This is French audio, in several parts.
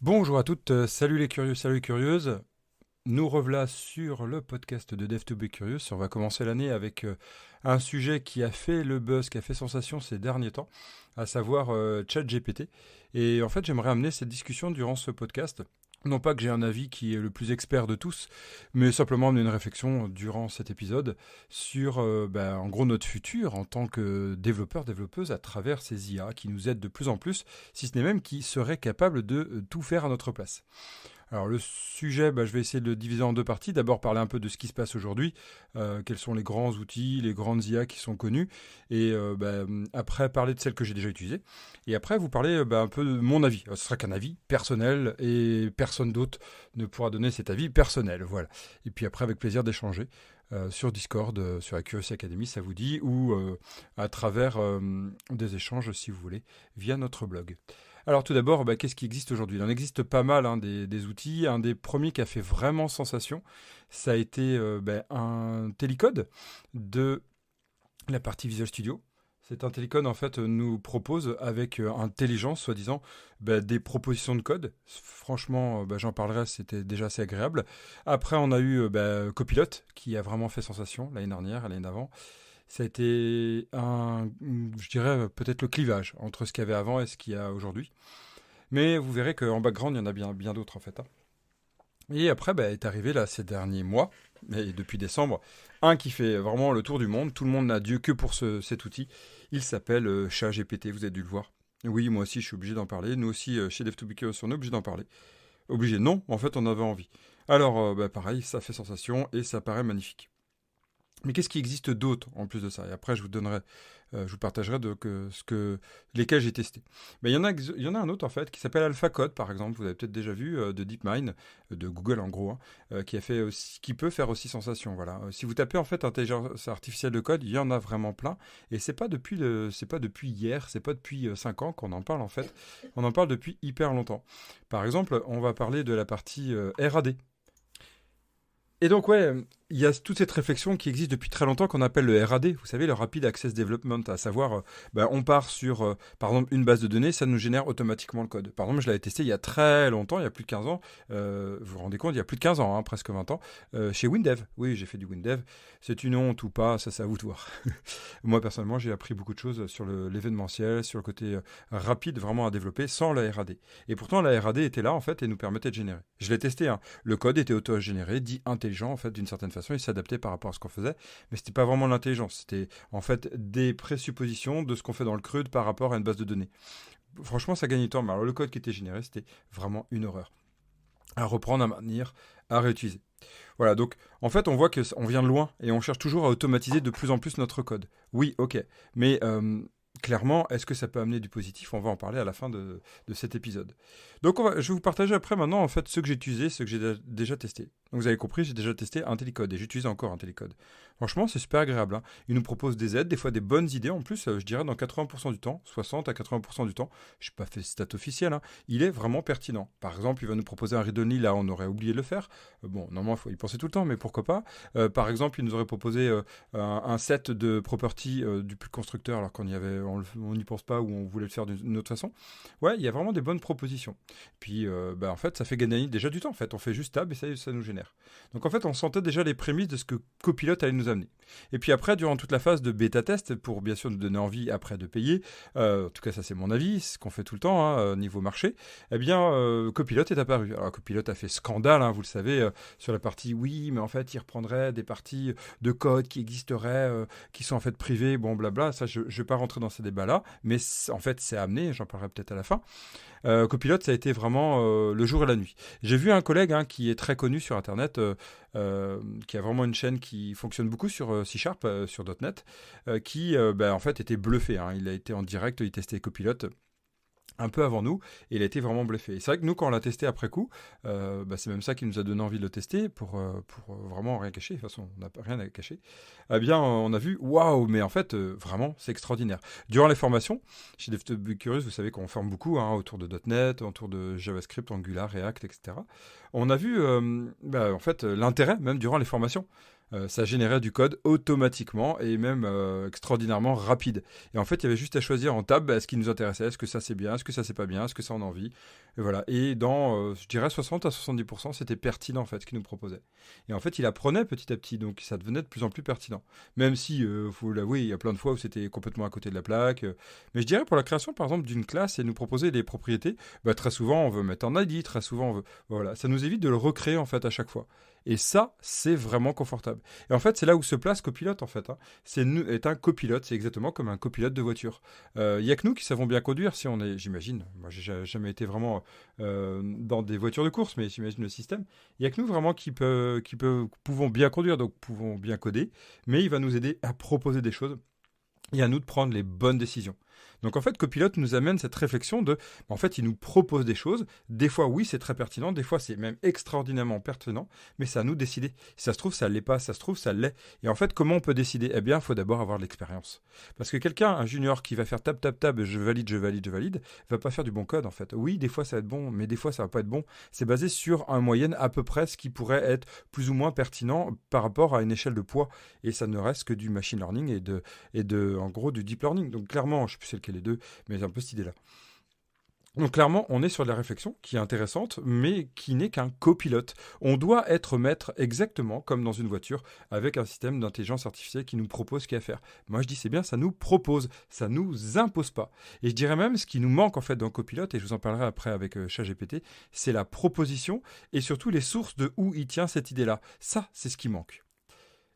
Bonjour à toutes, salut les curieux, salut les curieuses. Nous revoilà sur le podcast de Dev to be Curious. On va commencer l'année avec un sujet qui a fait le buzz, qui a fait sensation ces derniers temps, à savoir ChatGPT. Et en fait, j'aimerais amener cette discussion durant ce podcast. Non pas que j'ai un avis qui est le plus expert de tous, mais simplement amener une réflexion durant cet épisode sur, en gros, notre futur en tant que développeur, développeuse à travers ces IA qui nous aident de plus en plus, si ce n'est même qui seraient capables de tout faire à notre place. Alors le sujet, je vais essayer de le diviser en deux parties. D'abord parler un peu de ce qui se passe aujourd'hui, quels sont les grands outils, les grandes IA qui sont connues, et après parler de celles que j'ai déjà utilisées. Et après vous parler un peu de mon avis. Ce sera qu'un avis personnel, et personne d'autre ne pourra donner cet avis personnel. Voilà. Et puis après avec plaisir d'échanger. Sur Discord, sur la Curiosity Academy, ça vous dit, ou à travers des échanges, si vous voulez, via notre blog. Alors tout d'abord, qu'est-ce qui existe aujourd'hui? Il en existe pas mal des outils. Un des premiers qui a fait vraiment sensation, ça a été un télécode de la partie Visual Studio. Cet Intellicode, en fait, nous propose, avec intelligence, soi-disant, des propositions de code. Franchement, j'en parlerai, c'était déjà assez agréable. Après, on a eu Copilot, qui a vraiment fait sensation l'année dernière, l'année d'avant. Ça a été je dirais, peut-être le clivage entre ce qu'il y avait avant et ce qu'il y a aujourd'hui. Mais vous verrez qu'en background, il y en a bien, bien d'autres, en fait, hein. Et après, est arrivé, là, ces derniers mois, et depuis décembre, un qui fait vraiment le tour du monde. Tout le monde n'a Dieu que pour cet outil. Il s'appelle ChatGPT, vous avez dû le voir. Oui, moi aussi, je suis obligé d'en parler. Nous aussi, chez Dev2Bikers, on est obligé d'en parler. Obligé, non, en fait, on avait envie. Alors, pareil, ça fait sensation et ça paraît magnifique. Mais qu'est-ce qui existe d'autre en plus de ça? Et après, je vous partagerai lesquels j'ai testé. Mais il y en a un autre en fait qui s'appelle AlphaCode par exemple. Vous avez peut-être déjà vu de DeepMind, de Google en gros, hein, qui peut faire aussi sensation. Voilà. Si vous tapez en fait intelligence artificielle de code, il y en a vraiment plein. Et c'est pas depuis hier, c'est pas depuis 5 ans qu'on en parle en fait. On en parle depuis hyper longtemps. Par exemple, on va parler de la partie RAD. Et donc, ouais, il y a toute cette réflexion qui existe depuis très longtemps qu'on appelle le RAD, vous savez, le Rapid Access Development, à savoir, on part sur, par exemple, une base de données, ça nous génère automatiquement le code. Par exemple, je l'avais testé il y a très longtemps, il y a plus de 15 ans, vous vous rendez compte, il y a plus de 15 ans, hein, presque 20 ans, chez WinDev. Oui, j'ai fait du WinDev. C'est une honte ou pas, ça c'est à vous de voir. Moi, personnellement, j'ai appris beaucoup de choses sur l'événementiel, sur le côté rapide vraiment à développer sans la RAD. Et pourtant, la RAD était là, en fait, et nous permettait de générer. Je l'ai testé, hein. Le code était auto-généré, dit intelligent, en fait, d'une certaine façon, il s'adaptait par rapport à ce qu'on faisait, mais c'était pas vraiment l'intelligence, c'était en fait des présuppositions de ce qu'on fait dans le CRUD par rapport à une base de données. Franchement, ça gagnait du temps, mais alors le code qui était généré, c'était vraiment une horreur. À reprendre, à maintenir, à réutiliser. Voilà, donc en fait, on voit qu'on vient de loin et on cherche toujours à automatiser de plus en plus notre code. Oui, ok, mais clairement, est-ce que ça peut amener du positif? On va en parler à la fin de cet épisode. Donc, je vais vous partager après maintenant en fait ce que j'ai utilisé, ce que j'ai déjà testé. Donc, vous avez compris, j'ai déjà testé IntelliCode et j'utilise encore IntelliCode. Franchement, c'est super agréable, hein. Il nous propose des aides, des fois des bonnes idées en plus, je dirais dans 80% du temps, 60 à 80% du temps. Je n'ai pas fait stat officiel, hein. Il est vraiment pertinent. Par exemple, il va nous proposer un read-only, là on aurait oublié de le faire. Bon, normalement, il faut y penser tout le temps, mais pourquoi pas. Par exemple, il nous aurait proposé un set de property du constructeur alors on n'y pense pas ou on voulait le faire d'une autre façon. Ouais, il y a vraiment des bonnes propositions. Puis, en fait, ça fait gagner déjà du temps. En fait, on fait juste tab et ça nous génère. Donc, en fait, on sentait déjà les prémices de ce que Copilot allait nous amener. Et puis après, durant toute la phase de bêta test, pour bien sûr nous donner envie après de payer, en tout cas, ça c'est mon avis, ce qu'on fait tout le temps, hein, niveau marché, eh bien, Copilot est apparu. Alors, Copilot a fait scandale, hein, vous le savez, sur la partie oui, mais en fait, il reprendrait des parties de code qui existeraient, qui sont en fait privées, bon, blabla. Ça, je ne vais pas rentrer dans ces débats-là, mais en fait, c'est amené, j'en parlerai peut-être à la fin. Copilot, ça a été vraiment le jour et la nuit. J'ai vu un collègue qui est très connu sur Internet, qui a vraiment une chaîne qui fonctionne beaucoup sur C Sharp, sur .NET, qui en fait était bluffé, hein. Il a été en direct, il testait Copilot un peu avant nous, et il a été vraiment bluffé. Et c'est vrai que nous, quand on l'a testé après coup, c'est même ça qui nous a donné envie de le tester, pour vraiment rien cacher, de toute façon, on n'a rien à cacher. Eh bien, on a vu, waouh, mais en fait, vraiment, c'est extraordinaire. Durant les formations, chez DevToolBuildCurious, vous savez qu'on forme beaucoup, hein, autour de .NET, autour de JavaScript, Angular, React, etc. On a vu, en fait, l'intérêt, même durant les formations. Ça générait du code automatiquement et même extraordinairement rapide. Et en fait, il y avait juste à choisir en tab ce qui nous intéressait. Est-ce que ça c'est bien? Est-ce que ça c'est pas bien? Est-ce que ça on a envie? Et voilà. Et dans, je dirais 60 à 70%, c'était pertinent en fait ce qu'il nous proposait. Et en fait, il apprenait petit à petit, donc ça devenait de plus en plus pertinent. Même si, faut l'avouer, il y a plein de fois où c'était complètement à côté de la plaque. Mais je dirais pour la création, par exemple, d'une classe et nous proposer des propriétés, très souvent on veut mettre en ID, très souvent on veut, voilà, ça nous évite de le recréer en fait à chaque fois. Et ça, c'est vraiment confortable. Et en fait, c'est là où se place copilote, en fait. Est un copilote, c'est exactement comme un copilote de voiture. Il n'y a que nous qui savons bien conduire, si on est, j'imagine, moi j'ai jamais été vraiment dans des voitures de course, mais j'imagine le système. Il n'y a que nous vraiment pouvons bien conduire, donc pouvons bien coder, mais il va nous aider à proposer des choses et à nous de prendre les bonnes décisions. Donc en fait, Copilote nous amène cette réflexion de, en fait, il nous propose des choses. Des fois, oui, c'est très pertinent. Des fois, c'est même extraordinairement pertinent. Mais c'est à nous de décider. Si ça se trouve, ça l'est pas. Si ça se trouve, ça l'est. Et en fait, comment on peut décider? Eh bien, il faut d'abord avoir de l'expérience. Parce que quelqu'un, un junior qui va faire tab, tab, tab, je valide, je valide, je valide, va pas faire du bon code, en fait. Oui, des fois, ça va être bon, mais des fois, ça va pas être bon. C'est basé sur un moyenne à peu près ce qui pourrait être plus ou moins pertinent par rapport à une échelle de poids. Et ça ne reste que du machine learning en gros, du deep learning. Donc clairement, je sais plus c'est lequel les deux, mais j'ai un peu cette idée-là. Donc clairement, on est sur de la réflexion qui est intéressante, mais qui n'est qu'un copilote. On doit être maître exactement comme dans une voiture, avec un système d'intelligence artificielle qui nous propose ce qu'il y a à faire. Moi je dis c'est bien, ça nous propose, ça nous impose pas. Et je dirais même ce qui nous manque en fait dans le copilote, et je vous en parlerai après avec ChatGPT, c'est la proposition et surtout les sources de où il tient cette idée-là. Ça, c'est ce qui manque.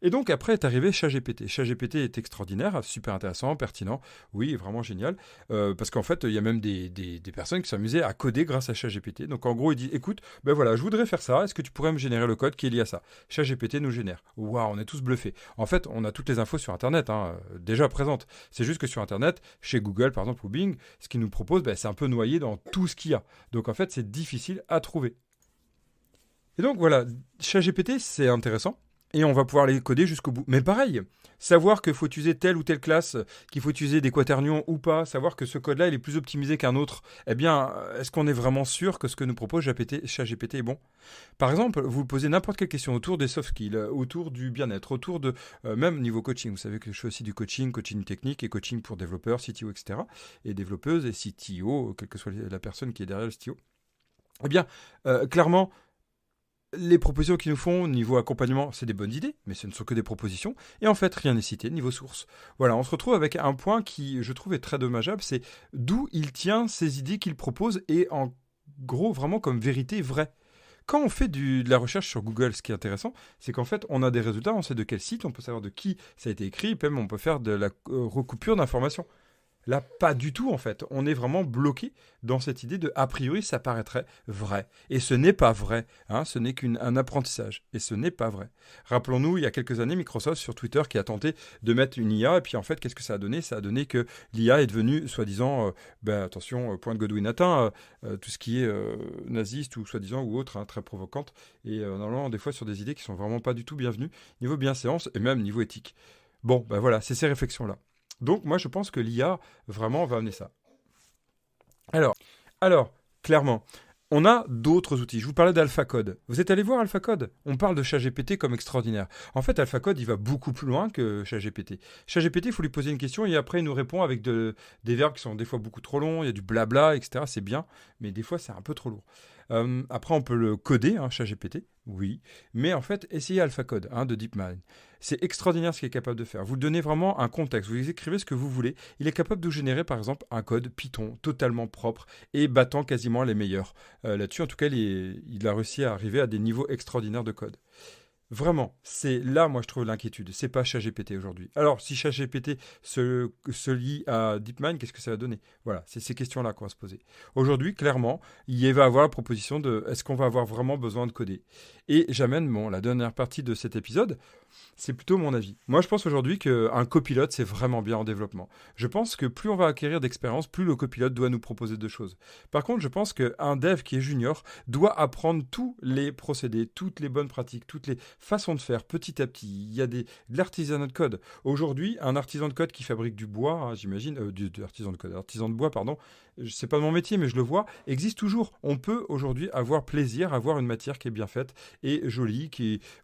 Et donc après est arrivé ChatGPT. ChatGPT est extraordinaire, super intéressant, pertinent, oui, vraiment génial, parce qu'en fait, il y a même des personnes qui s'amusaient à coder grâce à ChatGPT. Donc en gros, il dit, écoute, ben voilà, je voudrais faire ça, est-ce que tu pourrais me générer le code qui est lié à ça? ChatGPT nous génère. Waouh, on est tous bluffés. En fait, on a toutes les infos sur Internet, déjà présentes. C'est juste que sur Internet, chez Google par exemple ou Bing, ce qu'ils nous proposent, c'est un peu noyé dans tout ce qu'il y a. Donc en fait, c'est difficile à trouver. Et donc voilà, ChatGPT, c'est intéressant. Et on va pouvoir les coder jusqu'au bout. Mais pareil, savoir qu'il faut utiliser telle ou telle classe, qu'il faut utiliser des quaternions ou pas, savoir que ce code-là, il est plus optimisé qu'un autre, eh bien, est-ce qu'on est vraiment sûr que ce que nous propose ChatGPT est bon? Par exemple, vous posez n'importe quelle question autour des soft skills, autour du bien-être, autour de même niveau coaching. Vous savez que je fais aussi du coaching, coaching technique et coaching pour développeurs, CTO, etc. Et développeuses et CTO, quelle que soit la personne qui est derrière le CTO. Eh bien, clairement, les propositions qu'ils nous font niveau accompagnement, c'est des bonnes idées, mais ce ne sont que des propositions. Et en fait, rien n'est cité niveau source. Voilà, on se retrouve avec un point qui, je trouve, est très dommageable, c'est d'où il tient ces idées qu'il propose et en gros, vraiment comme vérité vraie. Quand on fait de la recherche sur Google, ce qui est intéressant, c'est qu'en fait, on a des résultats, on sait de quel site, on peut savoir de qui ça a été écrit, même on peut faire de la recoupure d'informations. Là, pas du tout en fait. On est vraiment bloqué dans cette idée de a priori ça paraîtrait vrai. Et ce n'est pas vrai. Ce n'est qu'un apprentissage. Et ce n'est pas vrai. Rappelons-nous, il y a quelques années, Microsoft sur Twitter qui a tenté de mettre une IA. Et puis en fait, qu'est-ce que ça a donné? Ça a donné que l'IA est devenue, soi-disant, attention, point de Godwin atteint, tout ce qui est naziste ou soi-disant ou autre, très provocante. Et normalement, des fois sur des idées qui sont vraiment pas du tout bienvenues, niveau bienséance et même niveau éthique. Bon, voilà, c'est ces réflexions-là. Donc moi je pense que l'IA vraiment va amener ça. Alors, clairement, on a d'autres outils. Je vous parlais d'AlphaCode. Vous êtes allé voir AlphaCode? On parle de ChatGPT comme extraordinaire. En fait, AlphaCode, il va beaucoup plus loin que ChatGPT. ChatGPT, il faut lui poser une question et après, il nous répond avec des verbes qui sont des fois beaucoup trop longs. Il y a du blabla, etc. C'est bien, mais des fois, c'est un peu trop lourd. Après, on peut le coder, ChatGPT, oui. Mais en fait, essayez AlphaCode de DeepMind. C'est extraordinaire ce qu'il est capable de faire. Vous donnez vraiment un contexte, vous écrivez ce que vous voulez. Il est capable de générer, par exemple, un code Python totalement propre et battant quasiment les meilleurs. Là-dessus, en tout cas, il a réussi à arriver à des niveaux extraordinaires de code. Vraiment, c'est là, moi, je trouve l'inquiétude. C'est pas ChatGPT aujourd'hui. Alors, si ChatGPT se lie à DeepMind, qu'est-ce que ça va donner? Voilà, c'est ces questions-là qu'on va se poser. Aujourd'hui, clairement, il va avoir la proposition de est-ce qu'on va avoir vraiment besoin de coder? Et j'amène la dernière partie de cet épisode. C'est plutôt mon avis. Moi, je pense aujourd'hui qu'un copilote, c'est vraiment bien en développement. Je pense que plus on va acquérir d'expérience, plus le copilote doit nous proposer de choses. Par contre, je pense qu'un dev qui est junior doit apprendre tous les procédés, toutes les bonnes pratiques, façon de faire petit à petit. Il y a de l'artisanat de code. Aujourd'hui, un artisan de code qui fabrique du bois, hein, j'imagine, artisan de bois, pardon, c'est pas mon métier, mais je le vois, existe toujours. On peut aujourd'hui avoir plaisir, avoir une matière qui est bien faite et jolie,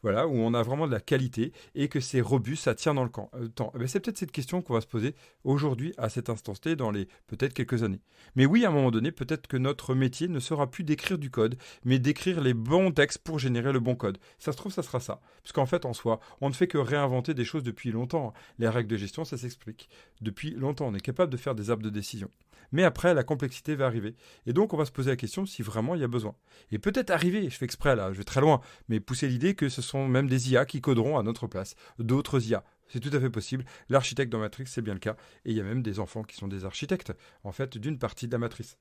voilà, où on a vraiment de la qualité et que c'est robuste, ça tient dans le temps. Eh ben, c'est peut-être cette question qu'on va se poser aujourd'hui, à cet instant T, dans les peut-être quelques années. Mais oui, à un moment donné, peut-être que notre métier ne sera plus d'écrire du code, mais d'écrire les bons textes pour générer le bon code. Ça se trouve, ça sera ça. Parce qu'en fait, en soi, on ne fait que réinventer des choses depuis longtemps. Les règles de gestion, ça s'explique. Depuis longtemps, on est capable de faire des arbres de décision. Mais après, la complexité va arriver. Et donc, on va se poser la question si vraiment il y a besoin. Et peut-être arriver, je fais exprès là, je vais très loin, mais pousser l'idée que ce sont même des IA qui coderont à notre place, d'autres IA. C'est tout à fait possible. L'architecte dans Matrix, c'est bien le cas. Et il y a même des enfants qui sont des architectes, en fait, d'une partie de la matrice.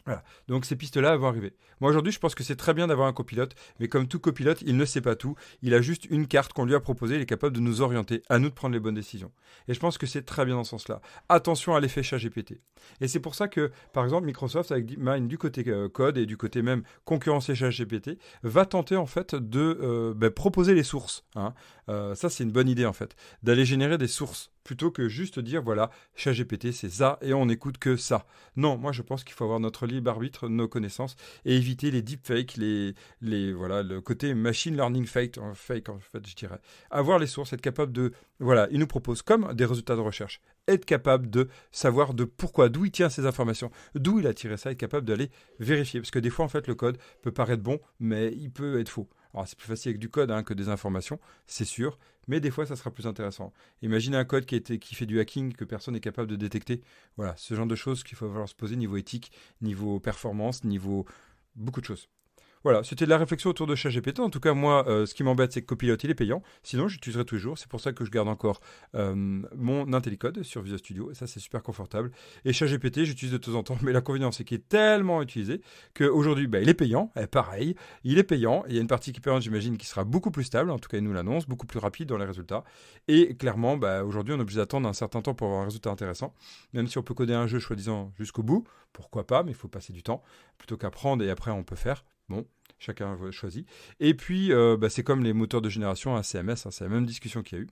Voilà. Donc ces pistes-là vont arriver. Moi aujourd'hui, je pense que c'est très bien d'avoir un copilote, mais comme tout copilote, il ne sait pas tout. Il a juste une carte qu'on lui a proposée, il est capable de nous orienter, à nous de prendre les bonnes décisions. Et je pense que c'est très bien dans ce sens-là. Attention à l'effet ChatGPT. Et c'est pour ça que, par exemple, Microsoft, avec DeepMind du côté code et du côté même concurrencer ChatGPT, va tenter en fait de proposer les sources. Hein. Ça, c'est une bonne idée en fait, d'aller générer des sources plutôt que juste dire voilà, ChatGPT c'est ça et on n'écoute que ça. Non, moi je pense qu'il faut avoir notre libre arbitre, nos connaissances et éviter les deepfakes, voilà, le côté machine learning fake en fait, je dirais. Avoir les sources, être capable de, voilà, il nous propose comme des résultats de recherche, être capable de savoir de pourquoi, d'où il tient ces informations, d'où il a tiré ça, être capable d'aller vérifier. Parce que des fois, en fait, le code peut paraître bon, mais il peut être faux. Alors, c'est plus facile avec du code que des informations, c'est sûr, mais des fois, ça sera plus intéressant. Imaginez un code qui fait du hacking que personne n'est capable de détecter. Voilà, ce genre de choses qu'il faut falloir se poser niveau éthique, niveau performance, niveau beaucoup de choses. Voilà, c'était de la réflexion autour de ChatGPT. En tout cas, moi, ce qui m'embête, c'est que Copilot, il est payant. Sinon, j'utiliserai toujours. C'est pour ça que je garde encore mon IntelliCode sur Visual Studio. Et ça, c'est super confortable. Et ChatGPT, j'utilise de temps en temps. Mais l'inconvénient, c'est qu'il est tellement utilisé qu'aujourd'hui, il est payant. Pareil, il est payant. Il y a une partie qui est payante, j'imagine, qui sera beaucoup plus stable. En tout cas, il nous l'annonce, beaucoup plus rapide dans les résultats. Et clairement, aujourd'hui, on est obligé d'attendre un certain temps pour avoir un résultat intéressant. Même si on peut coder un jeu, soi-disant, jusqu'au bout. Pourquoi pas, mais il faut passer du temps. Plutôt qu'apprendre et après, on peut faire. Bon, chacun choisit. Et puis, c'est comme les moteurs de génération, un CMS, c'est la même discussion qu'il y a eu.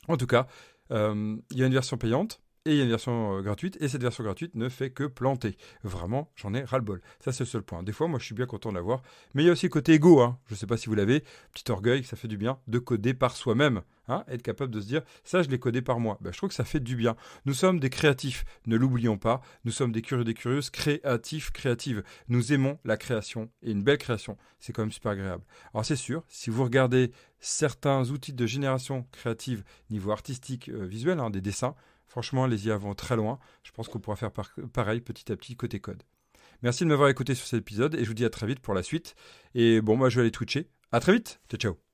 En tout cas, il y a une version payante et il y a une version gratuite, et cette version gratuite ne fait que planter. Vraiment, j'en ai ras-le-bol. Ça, c'est le seul point. Des fois, moi, je suis bien content de l'avoir. Mais il y a aussi le côté égo. Je ne sais pas si vous l'avez. Petit orgueil, ça fait du bien de coder par soi-même. Être capable de se dire, ça, je l'ai codé par moi. Je trouve que ça fait du bien. Nous sommes des créatifs, ne l'oublions pas. Nous sommes des curieux, des curieuses, créatifs, créatives. Nous aimons la création. Et une belle création, c'est quand même super agréable. Alors, c'est sûr, si vous regardez certains outils de génération créative, niveau artistique, visuel, des dessins, franchement, les IA vont très loin. Je pense qu'on pourra faire pareil petit à petit côté code. Merci de m'avoir écouté sur cet épisode et je vous dis à très vite pour la suite. Et bon, moi je vais aller twitcher. À très vite. Ciao, ciao.